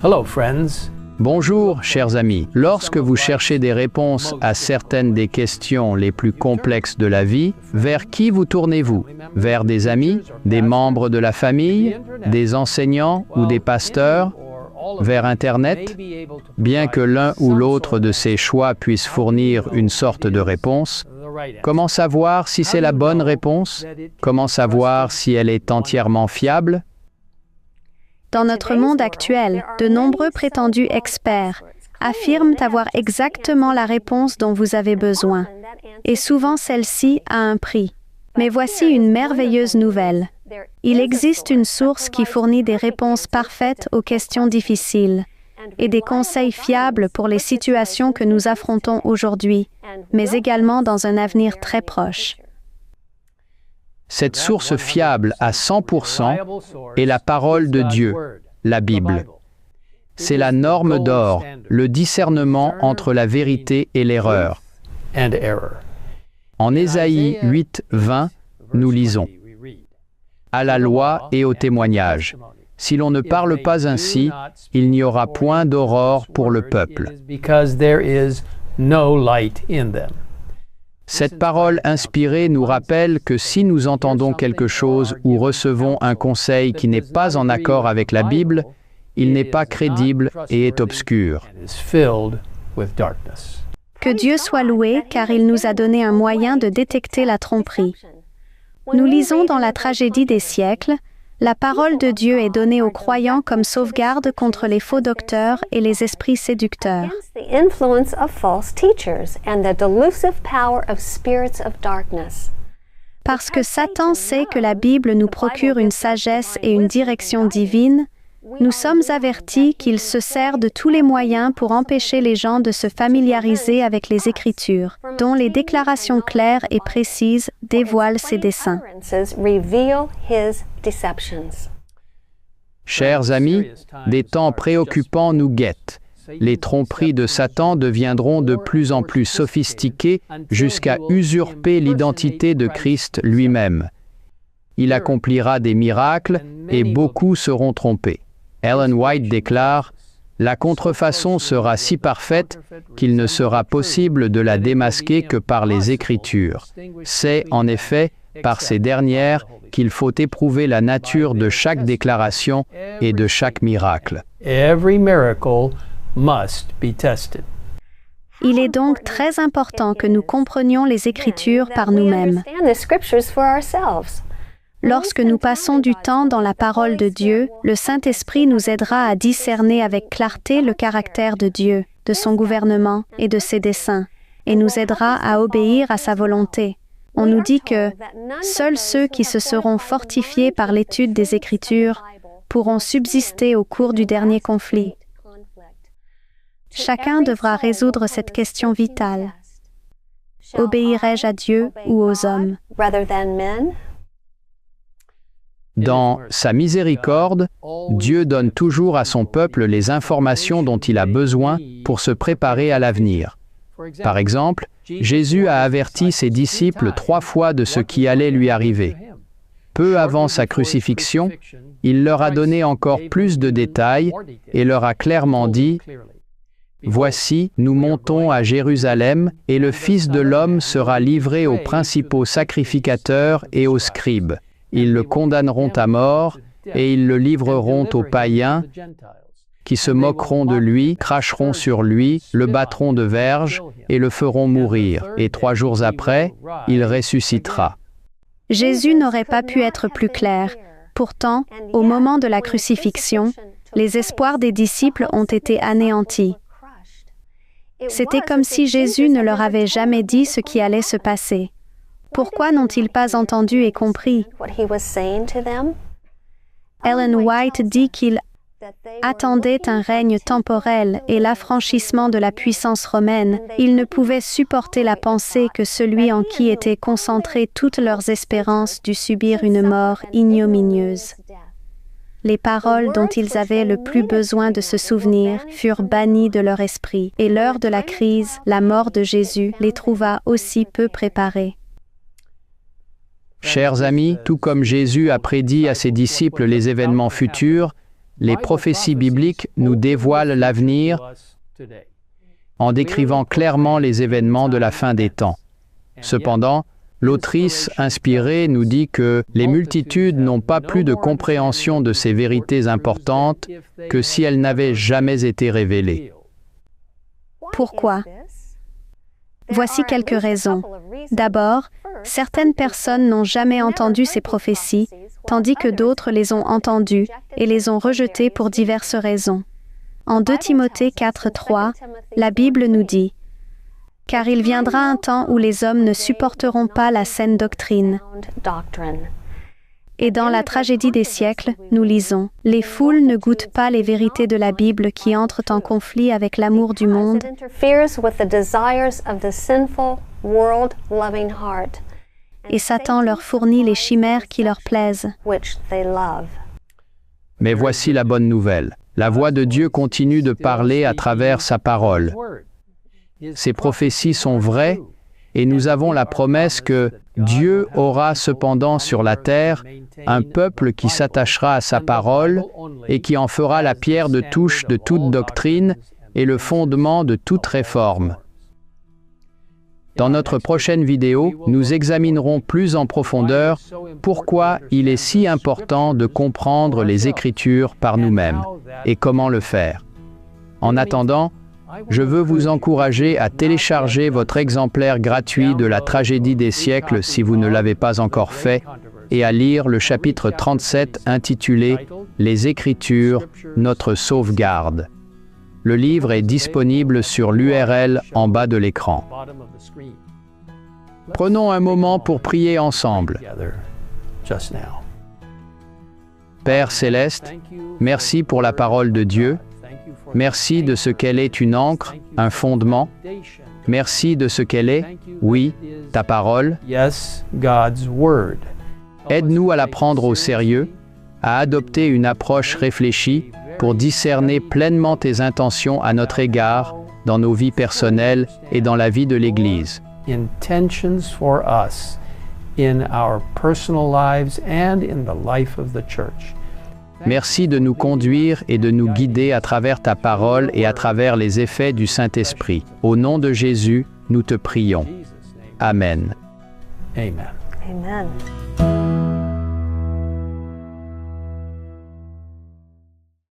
Hello, friends. Bonjour, chers amis. Lorsque vous cherchez des réponses à certaines des questions les plus complexes de la vie, vers qui vous tournez-vous? Vers des amis, des membres de la famille, des enseignants ou des pasteurs? Vers Internet? Bien que l'un ou l'autre de ces choix puisse fournir une sorte de réponse, comment savoir si c'est la bonne réponse? Comment savoir si elle est entièrement fiable? Dans notre monde actuel, de nombreux prétendus experts affirment avoir exactement la réponse dont vous avez besoin, et souvent celle-ci a un prix. Mais voici une merveilleuse nouvelle. Il existe une source qui fournit des réponses parfaites aux questions difficiles et des conseils fiables pour les situations que nous affrontons aujourd'hui, mais également dans un avenir très proche. Cette source fiable à 100% est la parole de Dieu, la Bible. C'est la norme d'or, le discernement entre la vérité et l'erreur. En Ésaïe 8, 20, nous lisons « À la loi et au témoignage. Si l'on ne parle pas ainsi, il n'y aura point d'aurore pour le peuple. » Cette parole inspirée nous rappelle que si nous entendons quelque chose ou recevons un conseil qui n'est pas en accord avec la Bible, il n'est pas crédible et est obscur. Que Dieu soit loué, car il nous a donné un moyen de détecter la tromperie. Nous lisons dans la tragédie des siècles, la parole de Dieu est donnée aux croyants comme sauvegarde contre les faux docteurs et les esprits séducteurs. Parce que Satan sait que la Bible nous procure une sagesse et une direction divine, nous sommes avertis qu'il se sert de tous les moyens pour empêcher les gens de se familiariser avec les Écritures, dont les déclarations claires et précises dévoilent ses desseins. Chers amis, des temps préoccupants nous guettent. Les tromperies de Satan deviendront de plus en plus sophistiquées jusqu'à usurper l'identité de Christ lui-même. Il accomplira des miracles et beaucoup seront trompés. Ellen White déclare « La contrefaçon sera si parfaite qu'il ne sera possible de la démasquer que par les Écritures. C'est, en effet, par ces dernières qu'il faut éprouver la nature de chaque déclaration et de chaque miracle. » Il est donc très important que nous comprenions les Écritures par nous-mêmes. Lorsque nous passons du temps dans la parole de Dieu, le Saint-Esprit nous aidera à discerner avec clarté le caractère de Dieu, de son gouvernement et de ses desseins, et nous aidera à obéir à sa volonté. On nous dit que seuls ceux qui se seront fortifiés par l'étude des Écritures pourront subsister au cours du dernier conflit. Chacun devra résoudre cette question vitale. Obéirai-je à Dieu ou aux hommes? Dans sa miséricorde, Dieu donne toujours à son peuple les informations dont il a besoin pour se préparer à l'avenir. Par exemple, Jésus a averti ses disciples 3 fois de ce qui allait lui arriver. Peu avant sa crucifixion, il leur a donné encore plus de détails et leur a clairement dit « Voici, nous montons à Jérusalem, et le Fils de l'homme sera livré aux principaux sacrificateurs et aux scribes. Ils le condamneront à mort, et ils le livreront aux païens, qui se moqueront de lui, cracheront sur lui, le battront de verge, et le feront mourir. Et 3 jours après, il ressuscitera. » Jésus n'aurait pas pu être plus clair. Pourtant, au moment de la crucifixion, les espoirs des disciples ont été anéantis. C'était comme si Jésus ne leur avait jamais dit ce qui allait se passer. Pourquoi n'ont-ils pas entendu et compris? Ellen White dit qu'il attendait un règne temporel et l'affranchissement de la puissance romaine. Ils ne pouvaient supporter la pensée que celui en qui étaient concentrées toutes leurs espérances dut subir une mort ignominieuse. Les paroles dont ils avaient le plus besoin de se souvenir furent bannies de leur esprit, et l'heure de la crise, la mort de Jésus, les trouva aussi peu préparés. Chers amis, tout comme Jésus a prédit à ses disciples les événements futurs, les prophéties bibliques nous dévoilent l'avenir en décrivant clairement les événements de la fin des temps. Cependant, l'autrice inspirée nous dit que les multitudes n'ont pas plus de compréhension de ces vérités importantes que si elles n'avaient jamais été révélées. Pourquoi? Voici quelques raisons. D'abord, certaines personnes n'ont jamais entendu ces prophéties, tandis que d'autres les ont entendues et les ont rejetées pour diverses raisons. En 2 Timothée 4:3, la Bible nous dit « Car il viendra un temps où les hommes ne supporteront pas la saine doctrine. » Et dans la tragédie des siècles, nous lisons « Les foules ne goûtent pas les vérités de la Bible qui entrent en conflit avec l'amour du monde. » Et Satan leur fournit les chimères qui leur plaisent. Mais voici la bonne nouvelle. La voix de Dieu continue de parler à travers sa parole. Ces prophéties sont vraies et nous avons la promesse que Dieu aura cependant sur la terre un peuple qui s'attachera à sa parole et qui en fera la pierre de touche de toute doctrine et le fondement de toute réforme. Dans notre prochaine vidéo, nous examinerons plus en profondeur pourquoi il est si important de comprendre les Écritures par nous-mêmes et comment le faire. En attendant, je veux vous encourager à télécharger votre exemplaire gratuit de la tragédie des siècles si vous ne l'avez pas encore fait et à lire le chapitre 37 intitulé « Les Écritures, notre sauvegarde ». Le livre est disponible sur l'URL en bas de l'écran. Prenons un moment pour prier ensemble. Père céleste, merci pour la parole de Dieu. Merci de ce qu'elle est une ancre, un fondement. Merci de ce qu'elle est, oui, ta parole. Aide-nous à la prendre au sérieux, à adopter une approche réfléchie pour discerner pleinement tes intentions à notre égard dans nos vies personnelles et dans la vie de l'Église. Merci de nous conduire et de nous guider à travers ta parole et à travers les effets du Saint-Esprit. Au nom de Jésus, nous te prions. Amen. Amen.